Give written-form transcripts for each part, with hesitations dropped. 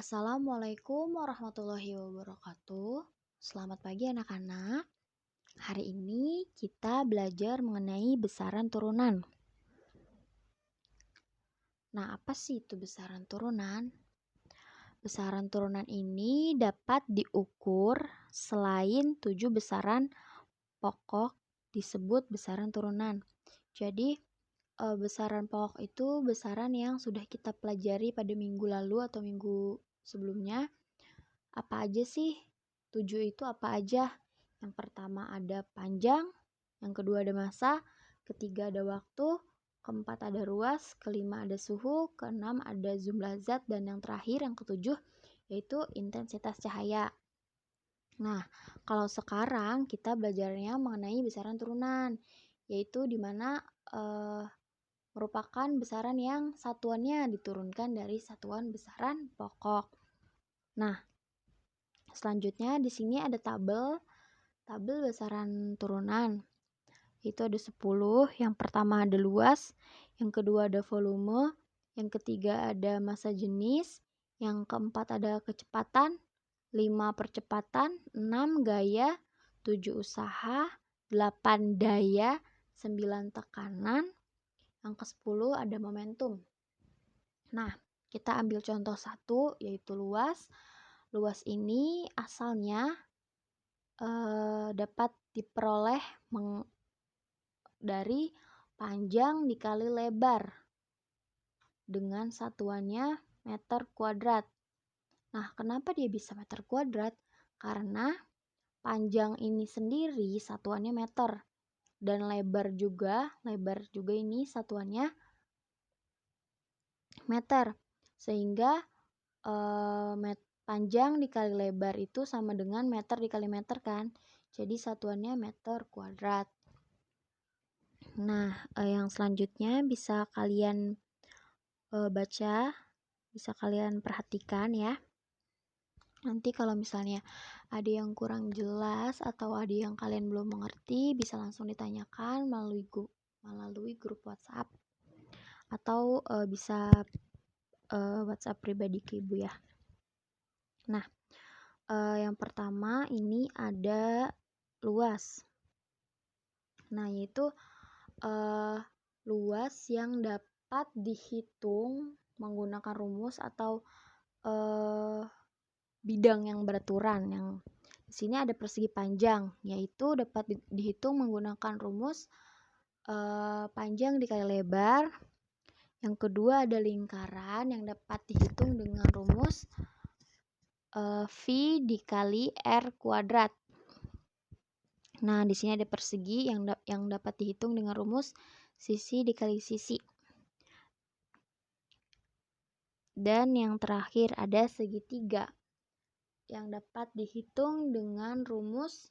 Assalamualaikum warahmatullahi wabarakatuh. Selamat pagi anak-anak. Hari ini kita belajar mengenai besaran turunan. Nah, apa sih itu besaran turunan? Besaran turunan ini dapat diukur selain 7 besaran pokok disebut besaran turunan. Jadi, besaran pokok itu besaran yang sudah kita pelajari pada minggu lalu atau minggu sebelumnya. Apa aja sih? 7 itu apa aja? Yang pertama ada panjang, yang kedua ada masa, ketiga ada waktu, keempat ada ruas, kelima ada suhu, keenam ada jumlah zat, dan yang terakhir yang ketujuh yaitu intensitas cahaya. Nah, kalau sekarang kita belajarnya mengenai besaran turunan, yaitu dimana merupakan besaran yang satuannya diturunkan dari satuan besaran pokok. Nah, selanjutnya di sini ada tabel besaran turunan. Itu ada 10. Yang pertama ada luas, yang kedua ada volume, yang ketiga ada massa jenis, yang keempat ada kecepatan, 5 percepatan, 6 gaya, 7 usaha, 8 daya, 9 tekanan, yang ke-10 ada momentum. Nah, kita ambil contoh satu yaitu luas. Luas ini asalnya dapat diperoleh dari panjang dikali lebar dengan satuannya meter kuadrat. Nah, kenapa dia bisa meter kuadrat? Karena panjang ini sendiri satuannya meter dan lebar juga ini satuannya meter. Sehingga panjang dikali lebar itu sama dengan meter dikali meter kan. Jadi satuannya meter kuadrat. Nah, yang selanjutnya bisa kalian baca, bisa kalian perhatikan ya. Nanti kalau misalnya ada yang kurang jelas atau ada yang kalian belum mengerti, bisa langsung ditanyakan melalui grup WhatsApp atau bisa WhatsApp pribadi ke Ibu ya. Nah, yang pertama ini ada luas. Nah, yaitu luas yang dapat dihitung menggunakan rumus atau bidang yang beraturan. Yang di sini ada persegi panjang, yaitu dapat dihitung menggunakan rumus panjang dikali lebar. Yang kedua ada lingkaran yang dapat dihitung dengan rumus V dikali R kuadrat. Nah, di sini ada persegi yang dapat dihitung dengan rumus sisi dikali sisi. Dan yang terakhir ada segitiga yang dapat dihitung dengan rumus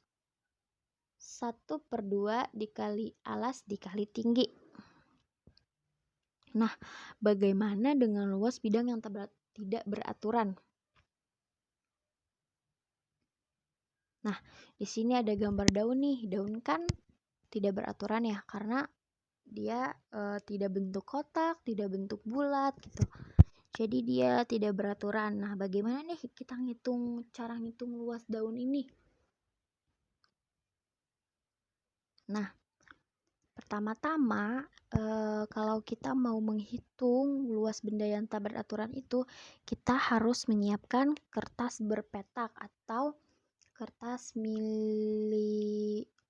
1/2 dikali alas dikali tinggi. Nah, bagaimana dengan luas bidang yang tidak beraturan? Nah, di sini ada gambar daun nih. Daun kan tidak beraturan ya, karena dia tidak bentuk kotak, tidak bentuk bulat gitu. Jadi dia tidak beraturan. Nah, bagaimana nih kita cara ngitung luas daun ini? Nah, pertama-tama kalau kita mau menghitung luas benda yang tak beraturan itu, kita harus menyiapkan kertas berpetak atau kertas milimeter.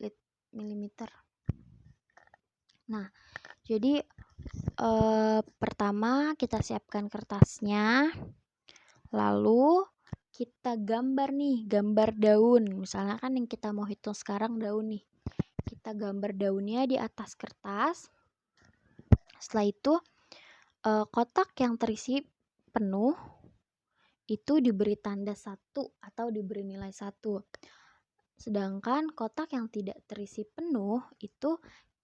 Nah, jadi pertama kita siapkan kertasnya, lalu kita gambar nih, gambar daun. Misalnya kan yang kita mau hitung sekarang daun nih. Kita gambar daunnya di atas kertas. Setelah itu kotak yang terisi penuh itu diberi tanda 1 atau diberi nilai 1. Sedangkan kotak yang tidak terisi penuh itu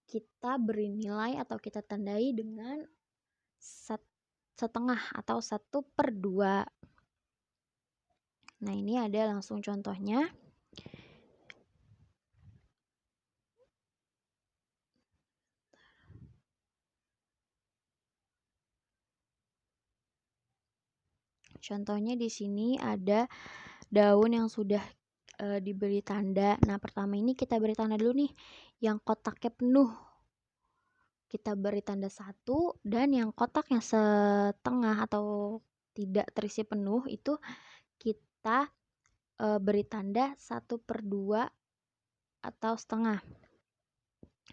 kita beri nilai atau kita tandai dengan setengah atau 1/2. Nah, ini ada langsung contohnya. Contohnya di sini ada daun yang sudah diberi tanda. Nah, pertama ini kita beri tanda dulu nih, yang kotaknya penuh. Kita beri tanda 1, dan yang kotaknya setengah atau tidak terisi penuh itu kita beri tanda 1/2 atau setengah.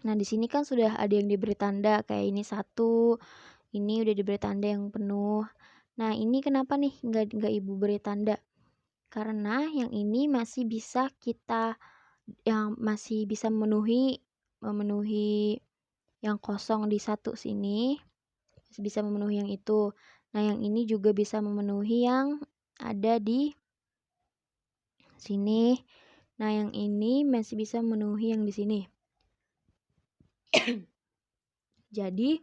Nah, di sini kan sudah ada yang diberi tanda kayak ini 1, ini udah diberi tanda yang penuh. Nah, ini kenapa nih nggak Ibu beri tanda? Karena yang ini masih bisa memenuhi yang kosong di 1 sini, masih bisa memenuhi yang itu. Nah, yang ini juga bisa memenuhi yang ada di sini. Nah, yang ini masih bisa memenuhi yang di sini. Jadi,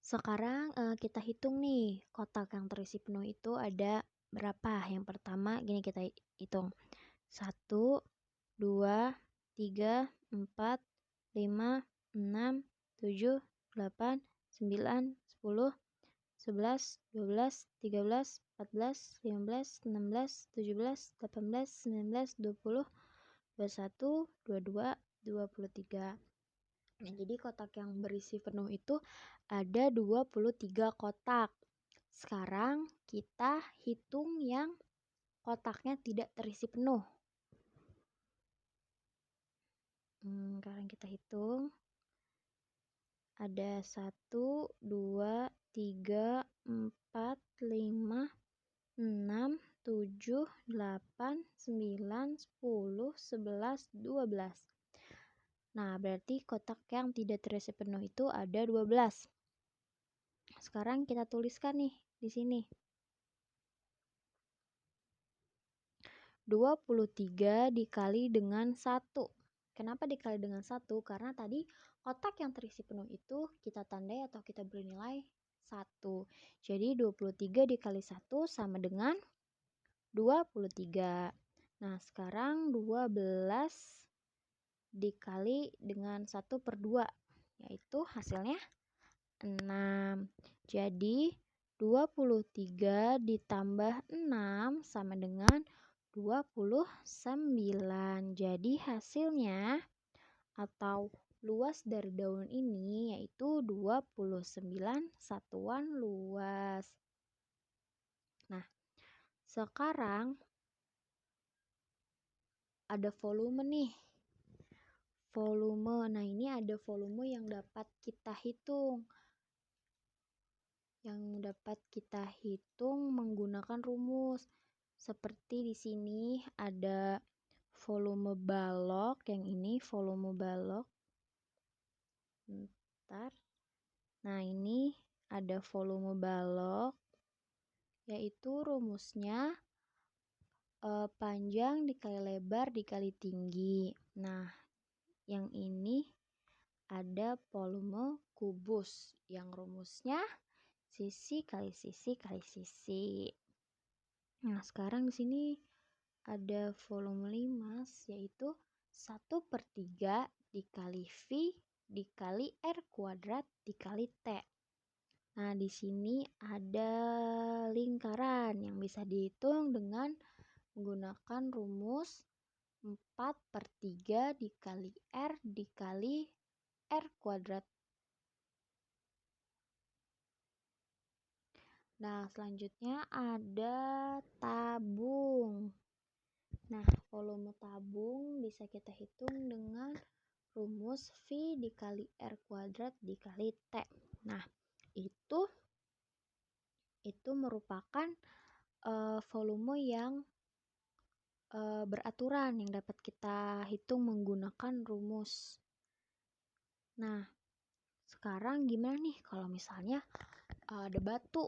sekarang kita hitung nih, kotak yang terisi penuh itu ada berapa. Yang pertama gini kita hitung. 1, 2, 3, 4, 5, 6, 7, 8, 9, 10, 11, 12, 13, 14, 15, 16, 17, 18, 19, 20, 21, 22, 23. Nah, jadi kotak yang berisi penuh itu ada 23 kotak. Sekarang kita hitung yang kotaknya tidak terisi penuh. Sekarang kita hitung. Ada 1, 2, 3, 4, 5, 6, 7, 8, 9, 10, 11, 12. Nah, berarti kotak yang tidak terisi penuh itu ada 12. Sekarang kita tuliskan nih di sini. 23 dikali dengan 1. Kenapa dikali dengan 1? Karena tadi kotak yang terisi penuh itu kita tandai atau kita beri nilai 1. Jadi 23 dikali 1 sama dengan 23. Nah, sekarang 12 dikali dengan 1/2, yaitu hasilnya 6. Jadi 23 ditambah 6 sama dengan 29. Jadi hasilnya atau luas dari daun ini yaitu 29 satuan luas. Nah, sekarang ada volume nih. Volume. Nah, ini ada volume yang dapat kita hitung. Menggunakan rumus. Seperti di sini ada volume balok, yang ini volume balok. Bentar. Nah, ini ada volume balok, yaitu rumusnya panjang dikali lebar dikali tinggi. Nah, yang ini ada volume kubus, yang rumusnya sisi kali sisi kali sisi. Nah, sekarang di sini ada volume limas, yaitu 1/3 dikali V dikali R kuadrat dikali T. Nah, di sini ada lingkaran yang bisa dihitung dengan menggunakan rumus 4/3 dikali R dikali R kuadrat. Nah, selanjutnya ada tabung. Nah, volume tabung bisa kita hitung dengan rumus V dikali R kuadrat dikali T. Nah, itu merupakan volume yang beraturan yang dapat kita hitung menggunakan rumus. Nah, sekarang gimana nih kalau misalnya ada batu?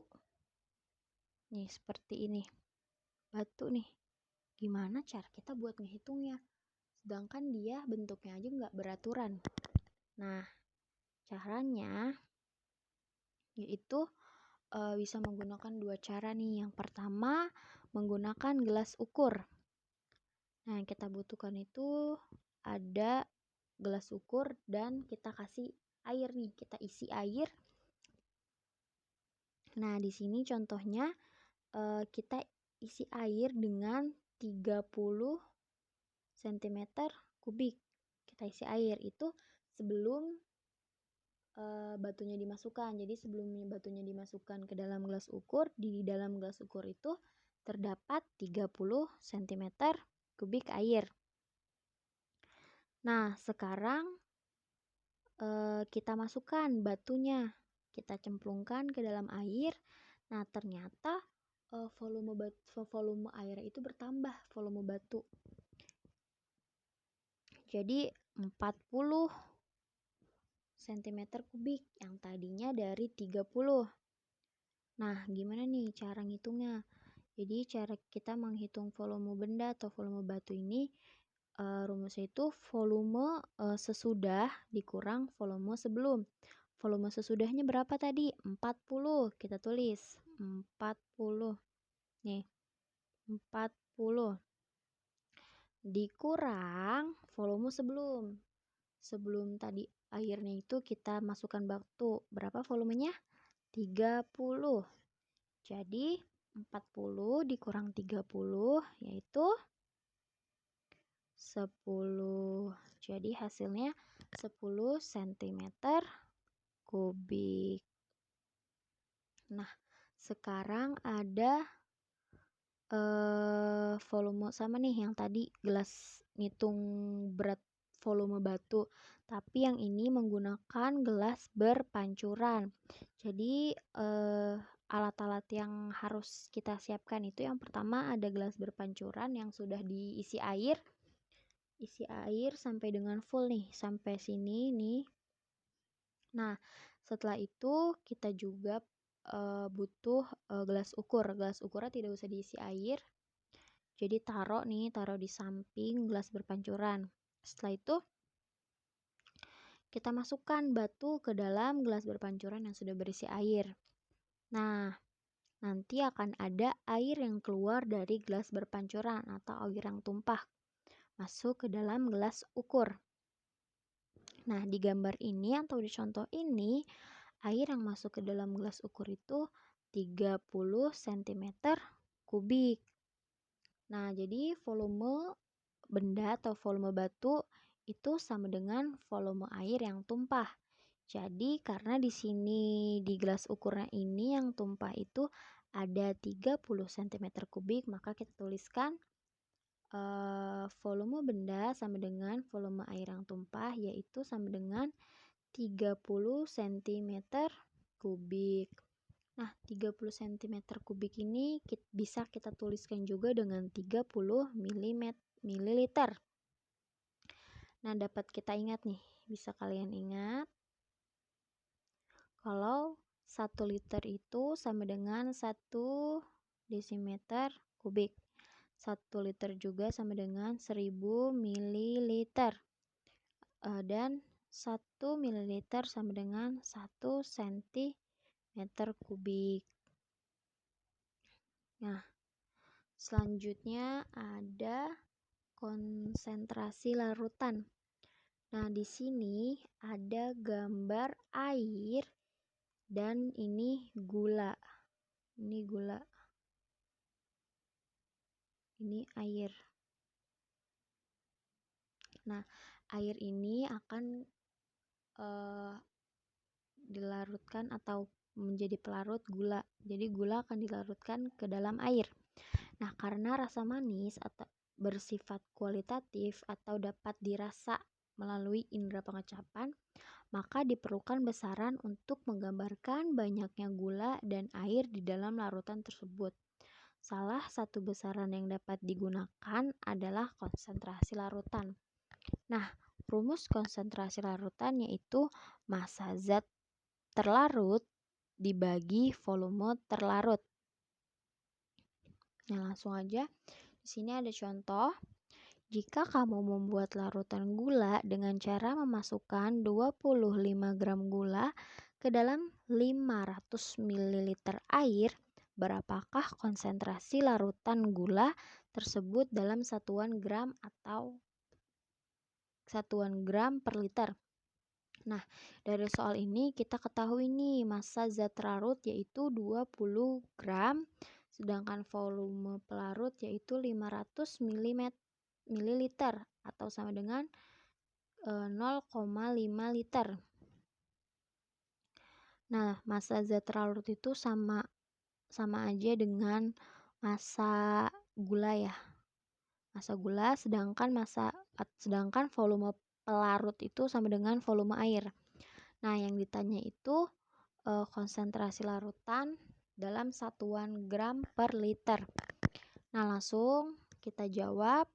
Nih, seperti ini. Batu nih. Gimana cara kita buat ngehitungnya? Sedangkan dia bentuknya aja nggak beraturan. Nah, caranya yaitu bisa menggunakan 2 cara nih. Yang pertama, menggunakan gelas ukur. Nah, yang kita butuhkan itu ada gelas ukur dan kita kasih air nih. Kita isi air Nah, di sini contohnya kita isi air dengan 30 cm kubik. Kita isi air itu sebelum batunya dimasukkan. Jadi sebelum batunya dimasukkan ke dalam gelas ukur, di dalam gelas ukur itu terdapat 30 cm kubik air. Nah, sekarang kita masukkan batunya. Kita cemplungkan ke dalam air. Nah, ternyata volume air itu bertambah, volume batu. Jadi 40 cm kubik yang tadinya dari 30. Nah, gimana nih cara ngitungnya? Jadi cara kita menghitung volume benda atau volume batu ini, rumusnya itu volume sesudah dikurang volume sebelum. Volume sesudahnya berapa tadi? 40. Kita tulis 40. Nih, 40 dikurang volume sebelum. Sebelum tadi airnya itu kita masukkan batu. Berapa volumenya? 30. Jadi 40 dikurang 30 yaitu 10. Jadi hasilnya 10 cm kubik. Nah, sekarang ada volume sama nih yang tadi gelas ngitung berat volume batu, tapi yang ini menggunakan gelas berpancuran. Jadi alat-alat yang harus kita siapkan itu yang pertama ada gelas berpancuran yang sudah diisi air. Isi air sampai dengan full nih, sampai sini nih. Nah, setelah itu kita juga butuh gelas ukur. Gelas ukurnya tidak usah diisi air. Jadi taruh di samping gelas berpancuran. Setelah itu kita masukkan batu ke dalam gelas berpancuran yang sudah berisi air. Nah, nanti akan ada air yang keluar dari gelas berpancuran atau air yang tumpah masuk ke dalam gelas ukur. Nah, di gambar ini atau di contoh ini, air yang masuk ke dalam gelas ukur itu 30 cm kubik. Nah, jadi volume benda atau volume batu itu sama dengan volume air yang tumpah. Jadi karena di sini di gelas ukurnya ini yang tumpah itu ada 30 cm kubik, maka kita tuliskan volume benda sama dengan volume air yang tumpah, yaitu sama dengan 30 cm kubik. Nah, 30 cm kubik ini bisa kita tuliskan juga dengan 30 ml. Nah, dapat kita ingat nih, bisa kalian ingat kalau 1 liter itu sama dengan 1 desimeter kubik. 1 liter juga sama dengan 1000 ml. Dan 1 ml sama dengan 1 cm kubik. Nah, selanjutnya ada konsentrasi larutan. Nah, di sini ada gambar air dan ini gula. Ini gula. Ini air. Nah, air ini akan dilarutkan atau menjadi pelarut gula. Jadi gula akan dilarutkan ke dalam air. Nah, karena rasa manis atau bersifat kualitatif atau dapat dirasa melalui indera pengecapan, maka diperlukan besaran untuk menggambarkan banyaknya gula dan air di dalam larutan tersebut. Salah satu besaran yang dapat digunakan adalah konsentrasi larutan. Nah, rumus konsentrasi larutan yaitu massa zat terlarut dibagi volume terlarut. Nah, langsung aja. Di sini ada contoh. Jika kamu membuat larutan gula dengan cara memasukkan 25 gram gula ke dalam 500 ml air, berapakah konsentrasi larutan gula tersebut dalam satuan gram atau satuan gram per liter? Nah, dari soal ini kita ketahui nih massa zat larut yaitu 20 gram, sedangkan volume pelarut yaitu 500 mililiter atau sama dengan 0,5 liter. Nah, massa zat larut itu sama aja dengan massa gula ya. Massa gula sedangkan volume pelarut itu sama dengan volume air. Nah, yang ditanya itu konsentrasi larutan dalam satuan gram per liter. Nah, langsung kita jawab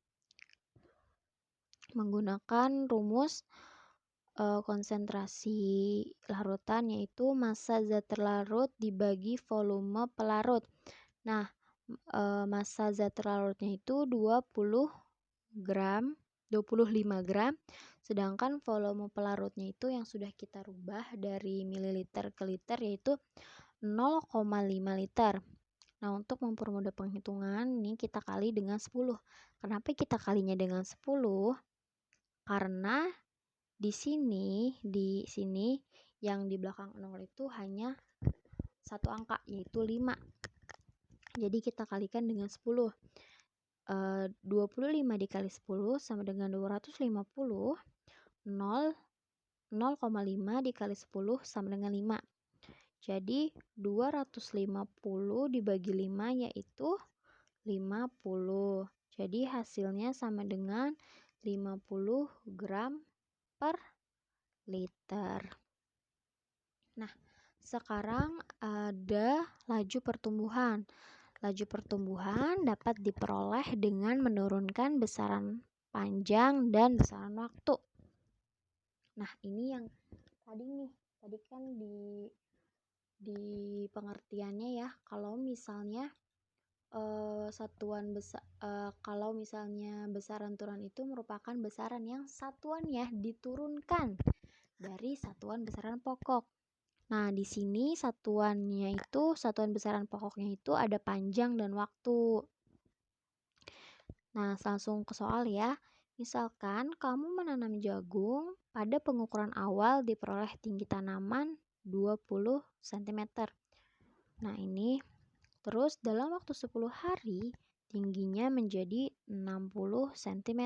menggunakan rumus konsentrasi larutan, yaitu massa zat terlarut dibagi volume pelarut. Nah, massa zat terlarutnya itu 25 gram, sedangkan volume pelarutnya itu yang sudah kita rubah dari mililiter ke liter yaitu 0,5 liter. Nah, untuk mempermudah penghitungan, ini kita kali dengan 10. Kenapa kita kalinya dengan 10? Karena di sini yang di belakang 0 itu hanya satu angka yaitu 5. Jadi kita kalikan dengan 10. 25 dikali 10 sama dengan 250. 0,5 dikali 10 sama dengan 5. Jadi 250 dibagi 5 yaitu 50. Jadi hasilnya sama dengan 50 gram per liter. Nah, sekarang ada laju pertumbuhan. Laju pertumbuhan dapat diperoleh dengan menurunkan besaran panjang dan besaran waktu. Nah, ini yang tadi kan di pengertiannya ya, kalau misalnya kalau misalnya besaran turunan itu merupakan besaran yang satuannya diturunkan dari satuan besaran pokok. Nah, di sini satuan besaran pokoknya itu ada panjang dan waktu. Nah, langsung ke soal ya. Misalkan kamu menanam jagung, pada pengukuran awal diperoleh tinggi tanaman 20 cm. Nah, ini terus dalam waktu 10 hari tingginya menjadi 60 cm.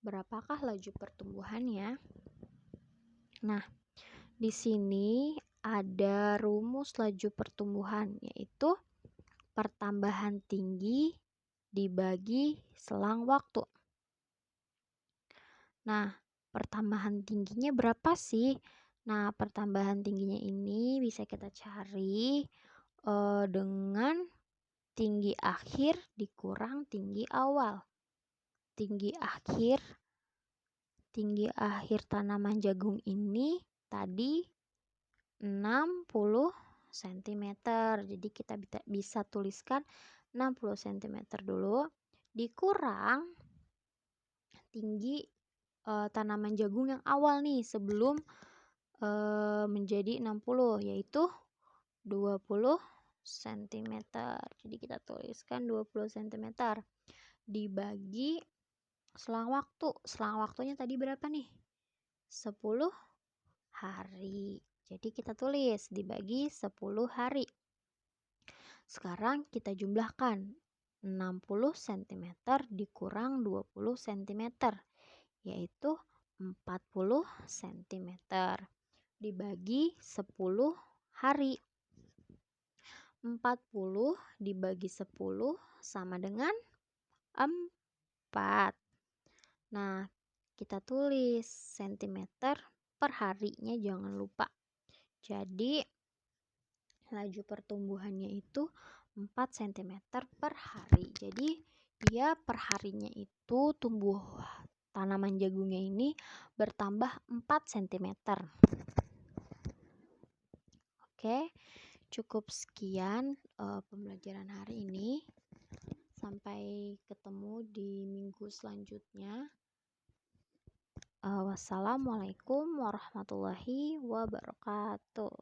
Berapakah laju pertumbuhannya? Nah, di sini ada rumus laju pertumbuhan, yaitu pertambahan tinggi dibagi selang waktu. Nah, pertambahan tingginya berapa sih? Nah, pertambahan tingginya ini bisa kita cari dengan tinggi akhir dikurang tinggi awal. Tinggi akhir tanaman jagung ini tadi 60 cm. Jadi kita bisa tuliskan 60 cm dulu dikurang tinggi tanaman jagung yang awal nih sebelum menjadi 60 yaitu 20 cm. Jadi kita tuliskan 20 cm dibagi selang waktu. Selang waktunya tadi berapa nih? 10 hari. Jadi kita tulis dibagi 10 hari. Sekarang kita jumlahkan 60 cm dikurang 20 cm yaitu 40 cm dibagi 10 hari. 40 dibagi 10 sama dengan 4. Nah, kita tulis cm per harinya jangan lupa. Jadi laju pertumbuhannya itu 4 cm per hari. Jadi dia per harinya itu tumbuh tanaman jagungnya ini bertambah 4 cm. Oke, cukup sekian pembelajaran hari ini. Sampai ketemu di minggu selanjutnya. Wassalamualaikum warahmatullahi wabarakatuh.